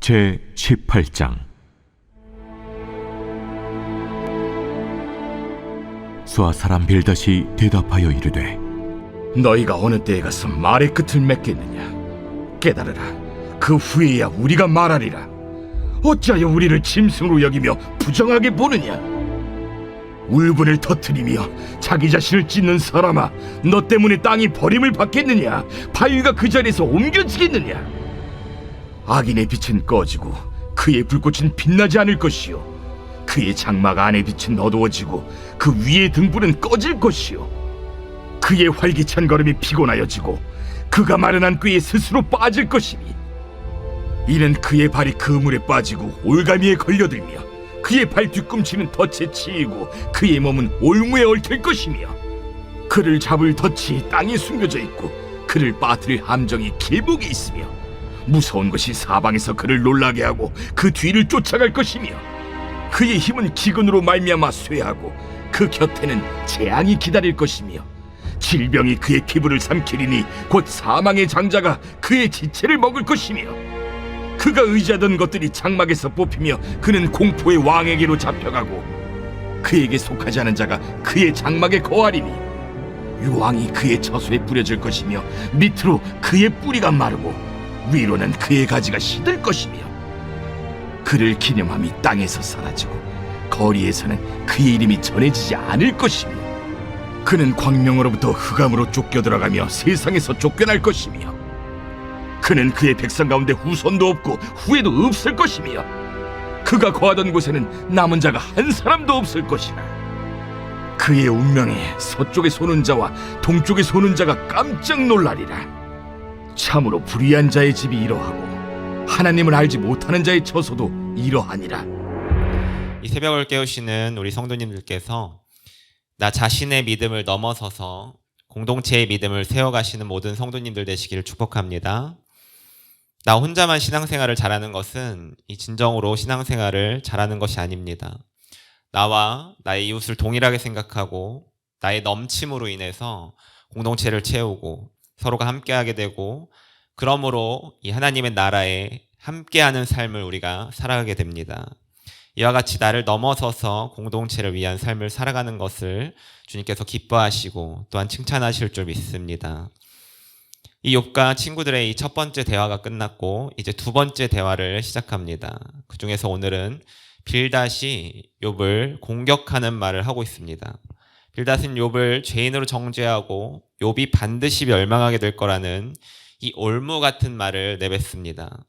제 18장. 수아 사람 빌닷이 대답하여 이르되, 너희가 어느 때에 가서 말의 끝을 맺겠느냐? 깨달으라. 그 후에야 우리가 말하리라. 어찌하여 우리를 짐승으로 여기며 부정하게 보느냐? 울분을 터뜨리며 자기 자신을 찢는 사람아, 너 때문에 땅이 버림을 받겠느냐? 바위가 그 자리에서 옮겨지겠느냐? 악인의 빛은 꺼지고 그의 불꽃은 빛나지 않을 것이요, 그의 장막 안의 빛은 어두워지고 그 위의 등불은 꺼질 것이요, 그의 활기찬 걸음이 피곤하여지고 그가 마련한 꾀에 스스로 빠질 것이니, 이는 그의 발이 그물에 빠지고 올가미에 걸려들며 그의 발 뒤꿈치는 덫에 치이고 그의 몸은 올무에 얽힐 것이며, 그를 잡을 덫이 땅에 숨겨져 있고 그를 빠뜨릴 함정이 길목에 있으며, 무서운 것이 사방에서 그를 놀라게 하고 그 뒤를 쫓아갈 것이며, 그의 힘은 기근으로 말미암아 쇠하고 그 곁에는 재앙이 기다릴 것이며, 질병이 그의 피부를 삼키리니 곧 사망의 장자가 그의 지체를 먹을 것이며, 그가 의지하던 것들이 장막에서 뽑히며 그는 공포의 왕에게로 잡혀가고 그에게 속하지 않은 자가 그의 장막에 거하리니, 유황이 그의 처소에 뿌려질 것이며 밑으로 그의 뿌리가 마르고 위로는 그의 가지가 시들 것이며, 그를 기념함이 땅에서 사라지고 거리에서는 그의 이름이 전해지지 않을 것이며, 그는 광명으로부터 흑암으로 쫓겨 들어가며 세상에서 쫓겨날 것이며, 그는 그의 백성 가운데 후손도 없고 후에도 없을 것이며, 그가 거하던 곳에는 남은 자가 한 사람도 없을 것이라. 그의 운명에 서쪽에 소는 자와 동쪽에 소는 자가 깜짝 놀라리라. 참으로 불의한 자의 집이 이러하고 하나님을 알지 못하는 자의 처소도 이러하니라. 이 새벽을 깨우시는 우리 성도님들께서 나 자신의 믿음을 넘어서서 공동체의 믿음을 세워가시는 모든 성도님들 되시기를 축복합니다. 나 혼자만 신앙생활을 잘하는 것은 이 진정으로 신앙생활을 잘하는 것이 아닙니다. 나와 나의 이웃을 동일하게 생각하고 나의 넘침으로 인해서 공동체를 채우고 서로가 함께하게 되고, 그러므로 이 하나님의 나라에 함께하는 삶을 우리가 살아가게 됩니다. 이와 같이 나를 넘어서서 공동체를 위한 삶을 살아가는 것을 주님께서 기뻐하시고 또한 칭찬하실 줄 믿습니다. 이 욥과 친구들의 이 첫 번째 대화가 끝났고 이제 두 번째 대화를 시작합니다. 그 중에서 오늘은 빌닷이 욥을 공격하는 말을 하고 있습니다. 빌닷은 욥을 죄인으로 정죄하고 욥이 반드시 멸망하게 될 거라는 이 올무 같은 말을 내뱉습니다.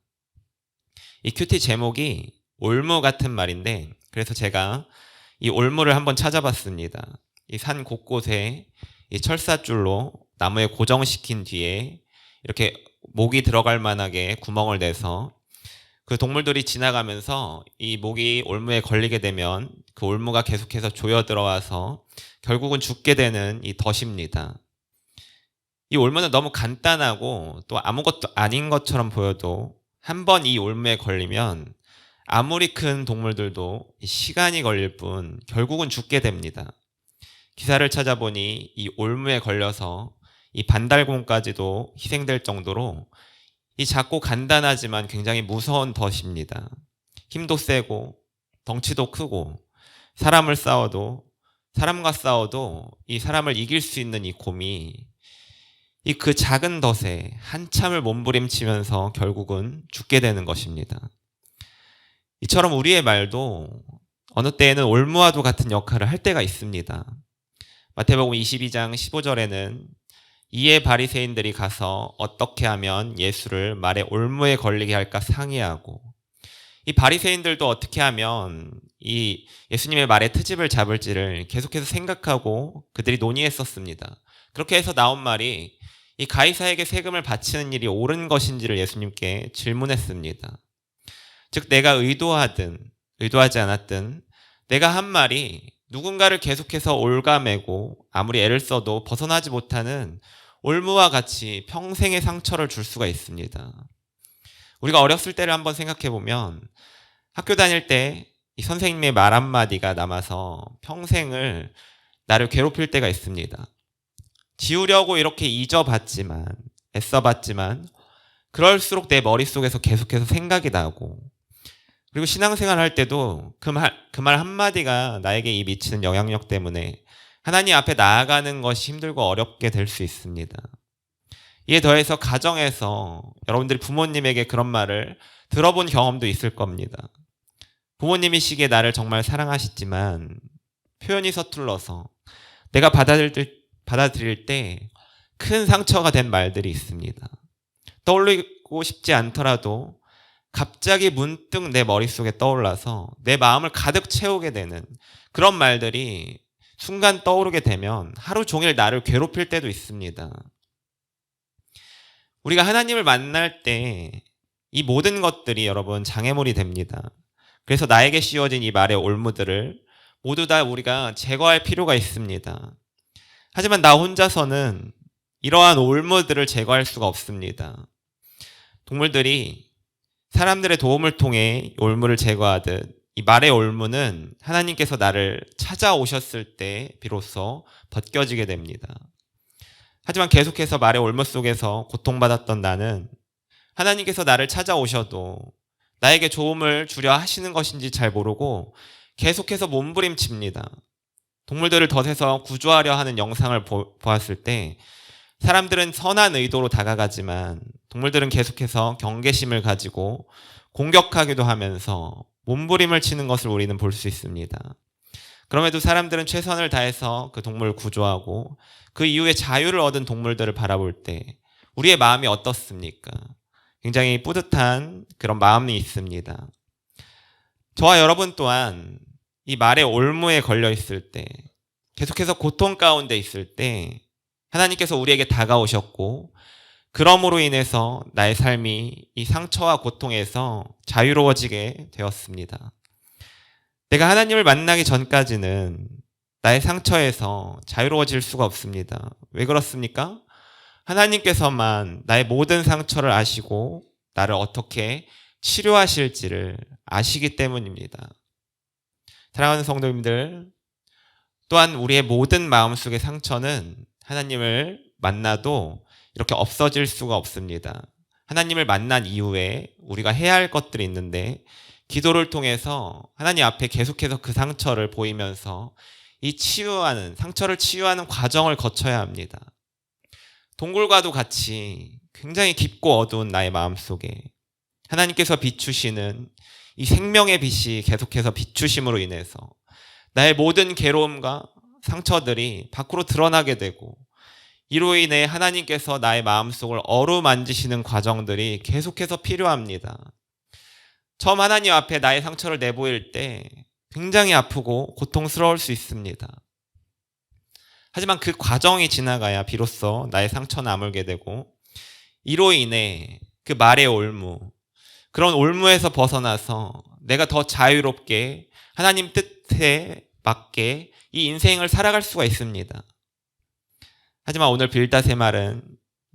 이 큐티 제목이 올무 같은 말인데, 그래서 제가 이 올무를 한번 찾아봤습니다. 이 산 곳곳에 이 철사줄로 나무에 고정시킨 뒤에 이렇게 목이 들어갈 만하게 구멍을 내서 그 동물들이 지나가면서 이 목이 올무에 걸리게 되면 그 올무가 계속해서 조여 들어와서 결국은 죽게 되는 이 덫입니다. 이 올무는 너무 간단하고 또 아무것도 아닌 것처럼 보여도 한 번 이 올무에 걸리면 아무리 큰 동물들도 시간이 걸릴 뿐 결국은 죽게 됩니다. 기사를 찾아보니 이 올무에 걸려서 이 반달곰까지도 희생될 정도로 이 작고 간단하지만 굉장히 무서운 덫입니다. 힘도 세고 덩치도 크고 사람과 싸워도 이 사람을 이길 수 있는 이 곰이 이 그 작은 덫에 한참을 몸부림치면서 결국은 죽게 되는 것입니다. 이처럼 우리의 말도 어느 때에는 올무와도 같은 역할을 할 때가 있습니다. 마태복음 22장 15절에는 이에 바리새인들이 가서 어떻게 하면 예수를 말에 올무에 걸리게 할까 상의하고, 이 바리새인들도 어떻게 하면 이 예수님의 말에 트집을 잡을지를 계속해서 생각하고 그들이 논의했었습니다. 그렇게 해서 나온 말이 이 가이사에게 세금을 바치는 일이 옳은 것인지를 예수님께 질문했습니다. 즉 내가 의도하든 의도하지 않았든 내가 한 말이 누군가를 계속해서 올가매고 아무리 애를 써도 벗어나지 못하는 올무와 같이 평생의 상처를 줄 수가 있습니다. 우리가 어렸을 때를 한번 생각해 보면 학교 다닐 때 이 선생님의 말 한마디가 남아서 평생을 나를 괴롭힐 때가 있습니다. 지우려고 이렇게 잊어봤지만 애써봤지만 그럴수록 내 머릿속에서 계속해서 생각이 나고, 그리고 신앙생활 할 때도 그 말 한마디가 나에게 이 미치는 영향력 때문에 하나님 앞에 나아가는 것이 힘들고 어렵게 될 수 있습니다. 이에 더해서 가정에서 여러분들이 부모님에게 그런 말을 들어본 경험도 있을 겁니다. 부모님이시기에 나를 정말 사랑하시지만 표현이 서툴러서 내가 받아들일 때 큰 상처가 된 말들이 있습니다. 떠올리고 싶지 않더라도 갑자기 문득 내 머릿속에 떠올라서 내 마음을 가득 채우게 되는 그런 말들이 순간 떠오르게 되면 하루 종일 나를 괴롭힐 때도 있습니다. 우리가 하나님을 만날 때 이 모든 것들이 여러분 장애물이 됩니다. 그래서 나에게 씌워진 이 말의 올무들을 모두 다 우리가 제거할 필요가 있습니다. 하지만 나 혼자서는 이러한 올무들을 제거할 수가 없습니다. 동물들이 사람들의 도움을 통해 올무를 제거하듯 이 말의 올무는 하나님께서 나를 찾아오셨을 때 비로소 벗겨지게 됩니다. 하지만 계속해서 말의 올무 속에서 고통받았던 나는 하나님께서 나를 찾아오셔도 나에게 도움을 주려 하시는 것인지 잘 모르고 계속해서 몸부림칩니다. 동물들을 덫에서 구조하려 하는 영상을 보았을 때 사람들은 선한 의도로 다가가지만 동물들은 계속해서 경계심을 가지고 공격하기도 하면서 몸부림을 치는 것을 우리는 볼 수 있습니다. 그럼에도 사람들은 최선을 다해서 그 동물을 구조하고 그 이후에 자유를 얻은 동물들을 바라볼 때 우리의 마음이 어떻습니까? 굉장히 뿌듯한 그런 마음이 있습니다. 저와 여러분 또한 이 말의 올무에 걸려 있을 때, 계속해서 고통 가운데 있을 때 하나님께서 우리에게 다가오셨고 그러므로 인해서 나의 삶이 이 상처와 고통에서 자유로워지게 되었습니다. 내가 하나님을 만나기 전까지는 나의 상처에서 자유로워질 수가 없습니다. 왜 그렇습니까? 하나님께서만 나의 모든 상처를 아시고 나를 어떻게 치료하실지를 아시기 때문입니다. 사랑하는 성도님들, 또한 우리의 모든 마음속의 상처는 하나님을 만나도 이렇게 없어질 수가 없습니다. 하나님을 만난 이후에 우리가 해야 할 것들이 있는데 기도를 통해서 하나님 앞에 계속해서 그 상처를 보이면서 이 상처를 치유하는 과정을 거쳐야 합니다. 동굴과도 같이 굉장히 깊고 어두운 나의 마음속에 하나님께서 비추시는 이 생명의 빛이 계속해서 비추심으로 인해서 나의 모든 괴로움과 상처들이 밖으로 드러나게 되고 이로 인해 하나님께서 나의 마음속을 어루만지시는 과정들이 계속해서 필요합니다. 처음 하나님 앞에 나의 상처를 내보일 때 굉장히 아프고 고통스러울 수 있습니다. 하지만 그 과정이 지나가야 비로소 나의 상처는 아물게 되고 이로 인해 그 말의 올무, 그런 올무에서 벗어나서 내가 더 자유롭게 하나님 뜻에 맞게 이 인생을 살아갈 수가 있습니다. 하지만 오늘 빌닷의 말은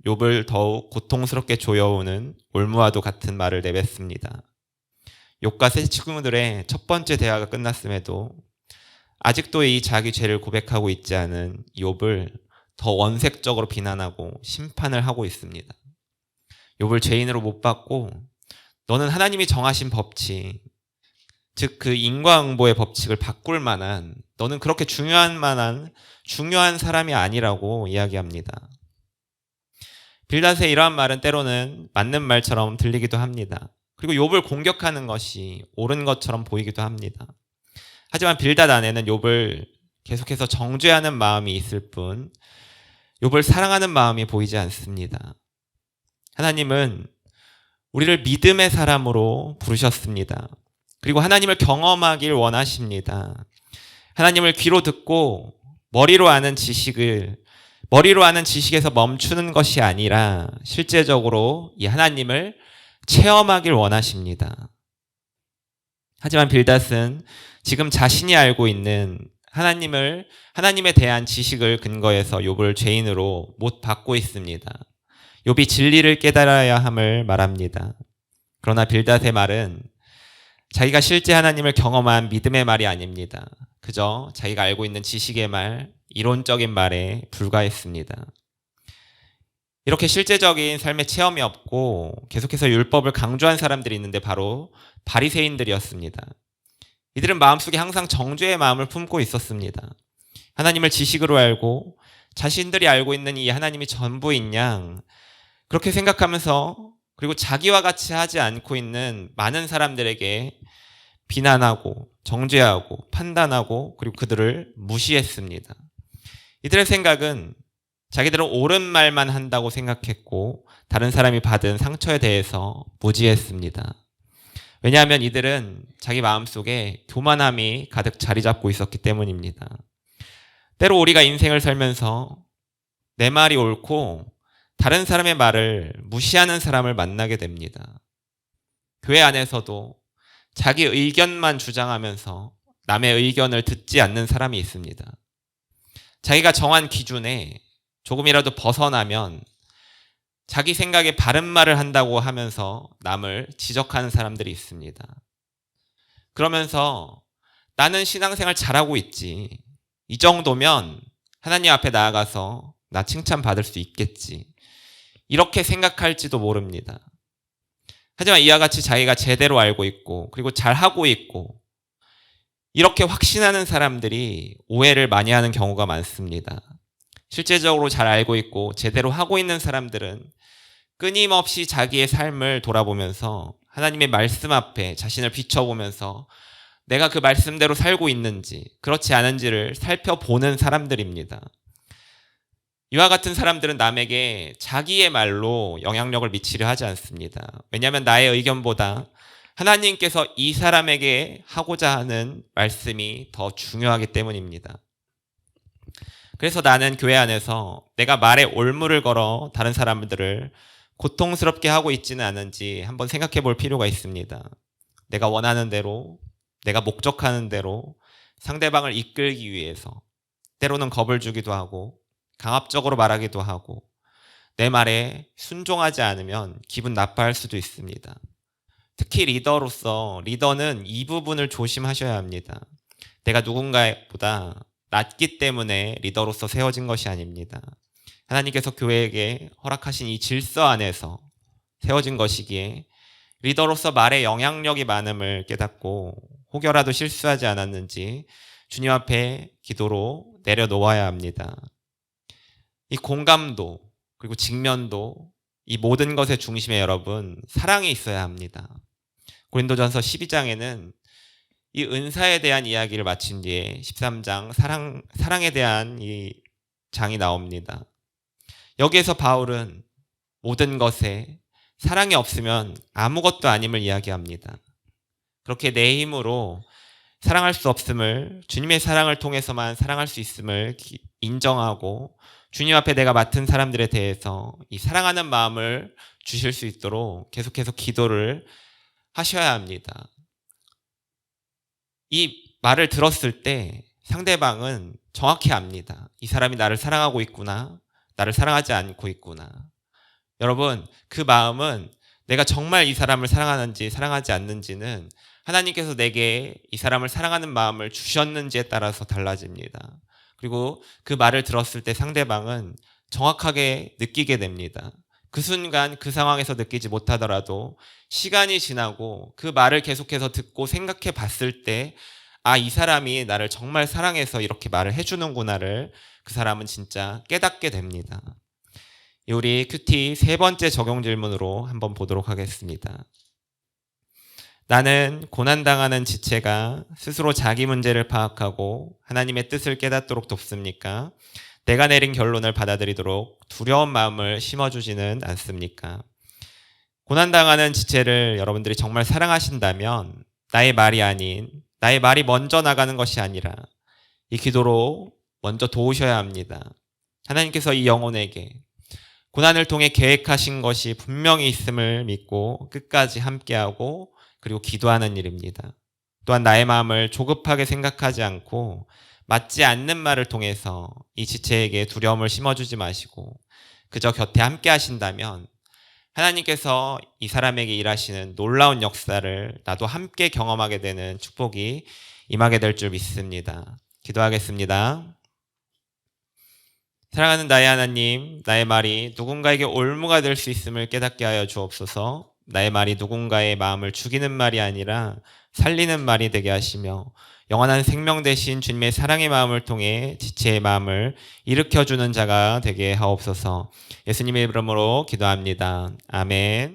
욥을 더욱 고통스럽게 조여오는 올무와도 같은 말을 내뱉습니다. 욥과 세 친구들의 첫 번째 대화가 끝났음에도 아직도 이 자기 죄를 고백하고 있지 않은 욥을 더 원색적으로 비난하고 심판을 하고 있습니다. 욥을 죄인으로 못 받고 너는 하나님이 정하신 법칙, 즉 그 인과응보의 법칙을 바꿀 만한, 너는 그렇게 중요한 사람이 아니라고 이야기합니다. 빌닷의 이러한 말은 때로는 맞는 말처럼 들리기도 합니다. 그리고 욥을 공격하는 것이 옳은 것처럼 보이기도 합니다. 하지만 빌닷 안에는 욥을 계속해서 정죄하는 마음이 있을 뿐 욥을 사랑하는 마음이 보이지 않습니다. 하나님은 우리를 믿음의 사람으로 부르셨습니다. 그리고 하나님을 경험하길 원하십니다. 하나님을 귀로 듣고 머리로 아는 지식에서 멈추는 것이 아니라 실제적으로 이 하나님을 체험하길 원하십니다. 하지만 빌닷은 지금 자신이 알고 있는 하나님에 대한 지식을 근거해서 욥을 죄인으로 못 받고 있습니다. 욥이 진리를 깨달아야 함을 말합니다. 그러나 빌닷의 말은 자기가 실제 하나님을 경험한 믿음의 말이 아닙니다. 그저 자기가 알고 있는 지식의 말, 이론적인 말에 불과했습니다. 이렇게 실제적인 삶의 체험이 없고 계속해서 율법을 강조한 사람들이 있는데 바로 바리새인들이었습니다. 이들은 마음속에 항상 정죄의 마음을 품고 있었습니다. 하나님을 지식으로 알고 자신들이 알고 있는 이 하나님이 전부인 양 그렇게 생각하면서 그리고 자기와 같이 하지 않고 있는 많은 사람들에게 비난하고 정죄하고 판단하고 그리고 그들을 무시했습니다. 이들의 생각은 자기들은 옳은 말만 한다고 생각했고 다른 사람이 받은 상처에 대해서 무지했습니다. 왜냐하면 이들은 자기 마음속에 교만함이 가득 자리 잡고 있었기 때문입니다. 때로 우리가 인생을 살면서 내 말이 옳고 다른 사람의 말을 무시하는 사람을 만나게 됩니다. 교회 안에서도 자기 의견만 주장하면서 남의 의견을 듣지 않는 사람이 있습니다. 자기가 정한 기준에 조금이라도 벗어나면 자기 생각에 바른 말을 한다고 하면서 남을 지적하는 사람들이 있습니다. 그러면서 나는 신앙생활 잘하고 있지. 이 정도면 하나님 앞에 나아가서 나 칭찬받을 수 있겠지. 이렇게 생각할지도 모릅니다. 하지만 이와 같이 자기가 제대로 알고 있고 그리고 잘하고 있고 이렇게 확신하는 사람들이 오해를 많이 하는 경우가 많습니다. 실제적으로 잘 알고 있고 제대로 하고 있는 사람들은 끊임없이 자기의 삶을 돌아보면서 하나님의 말씀 앞에 자신을 비춰보면서 내가 그 말씀대로 살고 있는지 그렇지 않은지를 살펴보는 사람들입니다. 이와 같은 사람들은 남에게 자기의 말로 영향력을 미치려 하지 않습니다. 왜냐하면 나의 의견보다 하나님께서 이 사람에게 하고자 하는 말씀이 더 중요하기 때문입니다. 그래서 나는 교회 안에서 내가 말에 올무를 걸어 다른 사람들을 고통스럽게 하고 있지는 않은지 한번 생각해 볼 필요가 있습니다. 내가 원하는 대로, 내가 목적하는 대로 상대방을 이끌기 위해서 때로는 겁을 주기도 하고 강압적으로 말하기도 하고 내 말에 순종하지 않으면 기분 나빠할 수도 있습니다. 특히 리더는 이 부분을 조심하셔야 합니다. 내가 누군가보다 낫기 때문에 리더로서 세워진 것이 아닙니다. 하나님께서 교회에게 허락하신 이 질서 안에서 세워진 것이기에 리더로서 말에 영향력이 많음을 깨닫고 혹여라도 실수하지 않았는지 주님 앞에 기도로 내려놓아야 합니다. 이 공감도 그리고 직면도 이 모든 것의 중심에 여러분 사랑이 있어야 합니다. 고린도전서 12장에는 이 은사에 대한 이야기를 마친 뒤에 13장 사랑에 대한 이 장이 나옵니다. 여기에서 바울은 모든 것에 사랑이 없으면 아무것도 아님을 이야기합니다. 그렇게 내 힘으로 사랑할 수 없음을 주님의 사랑을 통해서만 사랑할 수 있음을 인정하고 주님 앞에 내가 맡은 사람들에 대해서 이 사랑하는 마음을 주실 수 있도록 계속해서 기도를 하셔야 합니다. 이 말을 들었을 때 상대방은 정확히 압니다. 이 사람이 나를 사랑하고 있구나. 나를 사랑하지 않고 있구나. 여러분, 그 마음은 내가 정말 이 사람을 사랑하는지 사랑하지 않는지는 하나님께서 내게 이 사람을 사랑하는 마음을 주셨는지에 따라서 달라집니다. 그리고 그 말을 들었을 때 상대방은 정확하게 느끼게 됩니다. 그 순간 그 상황에서 느끼지 못하더라도 시간이 지나고 그 말을 계속해서 듣고 생각해 봤을 때 아, 이 사람이 나를 정말 사랑해서 이렇게 말을 해주는구나를 그 사람은 진짜 깨닫게 됩니다. 우리 큐티 세 번째 적용 질문으로 한번 보도록 하겠습니다. 나는 고난당하는 지체가 스스로 자기 문제를 파악하고 하나님의 뜻을 깨닫도록 돕습니까? 내가 내린 결론을 받아들이도록 두려운 마음을 심어주지는 않습니까? 고난당하는 지체를 여러분들이 정말 사랑하신다면 나의 말이 아닌 나의 말이 먼저 나가는 것이 아니라 이 기도로 먼저 도우셔야 합니다. 하나님께서 이 영혼에게 고난을 통해 계획하신 것이 분명히 있음을 믿고 끝까지 함께하고 그리고 기도하는 일입니다. 또한 나의 마음을 조급하게 생각하지 않고 맞지 않는 말을 통해서 이 지체에게 두려움을 심어주지 마시고 그저 곁에 함께 하신다면 하나님께서 이 사람에게 일하시는 놀라운 역사를 나도 함께 경험하게 되는 축복이 임하게 될 줄 믿습니다. 기도하겠습니다. 사랑하는 나의 하나님, 나의 말이 누군가에게 올무가 될 수 있음을 깨닫게 하여 주옵소서. 나의 말이 누군가의 마음을 죽이는 말이 아니라 살리는 말이 되게 하시며 영원한 생명 대신 주님의 사랑의 마음을 통해 지체의 마음을 일으켜주는 자가 되게 하옵소서. 예수님의 이름으로 기도합니다. 아멘.